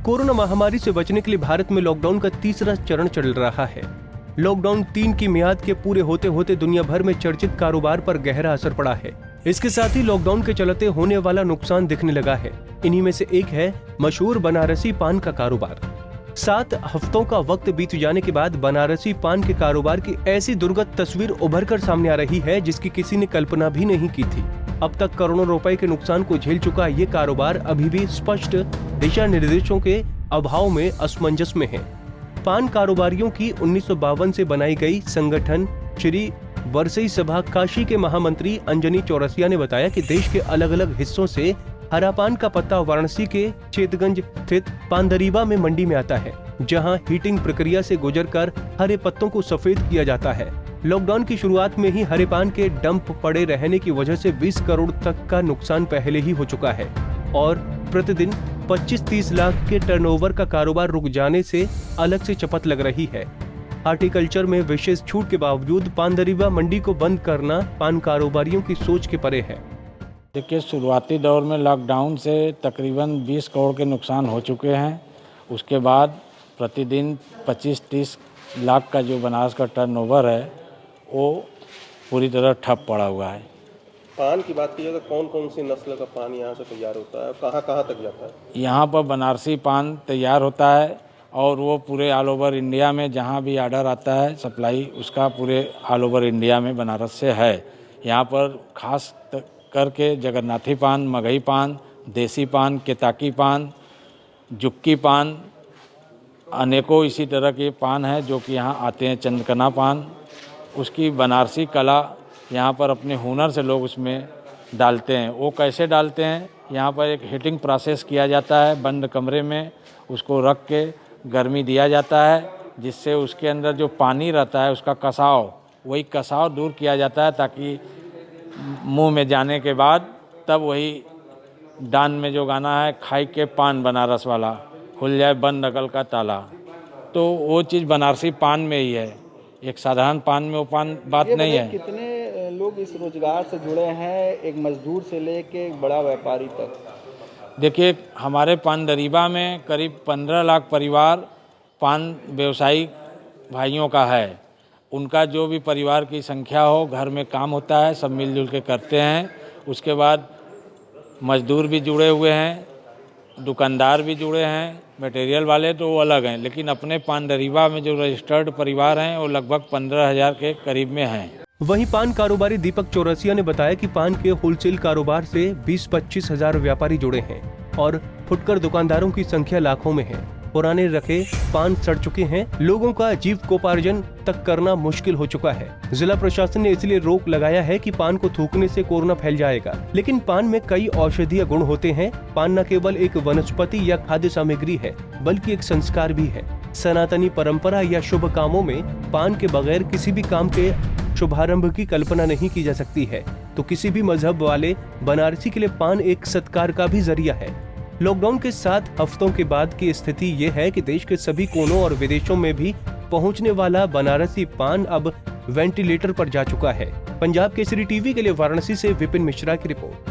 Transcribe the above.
Corona महामारी से बचने के लिए भारत में लॉकडाउन का तीसरा चरण चल रहा है। लॉकडाउन 3 की मियाद के पूरे होते होते दुनिया भर में चर्चित कारोबार पर गहरा असर पड़ा है। इसके साथ ही लॉकडाउन के चलते होने वाला नुकसान दिखने लगा है। इन्हीं में से एक है मशहूर बनारसी पान का कारोबार। 7 हफ्तों का वक्त बीत जाने के बाद बनारसी पान के कारोबार की ऐसी दुर्गत तस्वीर उभर कर सामने आ रही है जिसकी किसी ने कल्पना भी नहीं की थी। अब तक करोड़ों रुपए के नुकसान को झेल चुका ये कारोबार अभी भी स्पष्ट दिशा निर्देशों के अभाव में असमंजस में है। पान कारोबारियों की 1952 से बनाई गई संगठन श्री वरसई सभा काशी के महामंत्री अंजनी चौरसिया ने बताया कि देश के अलग अलग हिस्सों से हरा पान का पत्ता वाराणसी के चेतगंज स्थित पानदरीबा में मंडी में आता है, जहां हीटिंग प्रक्रिया से गुजरकर हरे पत्तों को सफेद किया जाता है। लॉकडाउन की शुरुआत में ही हरे पान के डंप पड़े रहने की वजह से 20 करोड़ तक का नुकसान पहले ही हो चुका है और प्रतिदिन 25-30 लाख के टर्नओवर का कारोबार रुक जाने से अलग से चपत लग रही है। हार्टिकल्चर में विशेष छूट के बावजूद पानदरीबा मंडी को बंद करना पान कारोबारियों की सोच के परे है। देखिए, शुरुआती दौर में लॉकडाउन से तकरीबन 20 करोड़ के नुकसान हो चुके हैं। उसके बाद प्रतिदिन 25-30 लाख का जो बनारस का टर्नओवर है वो पूरी तरह ठप पड़ा हुआ है। पान की बात कीजिए तो कौन कौन सी नस्ल का पान यहाँ से तैयार होता है, कहाँ कहाँ तक जाता है? यहाँ पर बनारसी पान तैयार होता है और वो पूरे ऑल ओवर इंडिया में जहाँ भी आर्डर आता है सप्लाई उसका पूरे ऑल ओवर इंडिया में बनारस से है। यहाँ पर खास करके जगन्नाथी पान, मगही पान, देसी पान, केताकी पान, जुक्की पान, अनेकों इसी तरह के पान हैं जो कि यहाँ आते हैं। चंद्रकना पान, उसकी बनारसी कला यहाँ पर अपने हुनर से लोग उसमें डालते हैं। वो कैसे डालते हैं? यहाँ पर एक हीटिंग प्रोसेस किया जाता है, बंद कमरे में उसको रख के गर्मी दिया जाता है, जिससे उसके अंदर जो पानी रहता है उसका कसाव, वही कसाव दूर किया जाता है ताकि मुंह में जाने के बाद तब वही डान में जो गाना है, खाई के पान बनारस वाला खुल जाए बंद अकल का ताला, तो वो चीज़ बनारसी पान में ही है। एक साधारण पान में वो पान बात नहीं है। कितने लोग इस रोजगार से जुड़े हैं, एक मजदूर से लेके एक बड़ा व्यापारी तक? देखिए, हमारे पानदरीबा में करीब 15 लाख परिवार पान व्यवसायी भाइयों का है। उनका जो भी परिवार की संख्या हो, घर में काम होता है, सब मिलजुल के करते हैं। उसके बाद मजदूर भी जुड़े हुए हैं, दुकानदार भी जुड़े हैं, मटेरियल वाले तो वो अलग हैं, लेकिन अपने पानदरीबा में जो रजिस्टर्ड परिवार हैं वो लगभग 15,000 के करीब में हैं। वहीं पान कारोबारी दीपक चौरसिया ने बताया कि पान के होलसेल कारोबार से 20-25 हजार व्यापारी जुड़े हैं और फुटकर दुकानदारों की संख्या लाखों में है। पुराने रखे पान सड़ चुके हैं, लोगों का जीविकोपार्जन तक करना मुश्किल हो चुका है। जिला प्रशासन ने इसलिए रोक लगाया है कि पान को थूकने से कोरोना फैल जाएगा, लेकिन पान में कई औषधीय गुण होते हैं। पान न केवल एक वनस्पति या खाद्य सामग्री है, बल्कि एक संस्कार भी है। सनातनी परंपरा या शुभ कामों में पान के बगैर किसी भी काम के शुभारंभ की कल्पना नहीं की जा सकती है, तो किसी भी मजहब वाले बनारसी के लिए पान एक सत्कार का भी जरिया है। लॉकडाउन के 7 हफ्तों के बाद की स्थिति ये है कि देश के सभी कोनों और विदेशों में भी पहुंचने वाला बनारसी पान अब वेंटिलेटर पर जा चुका है। पंजाब केसरी टीवी के लिए वाराणसी से विपिन मिश्रा की रिपोर्ट।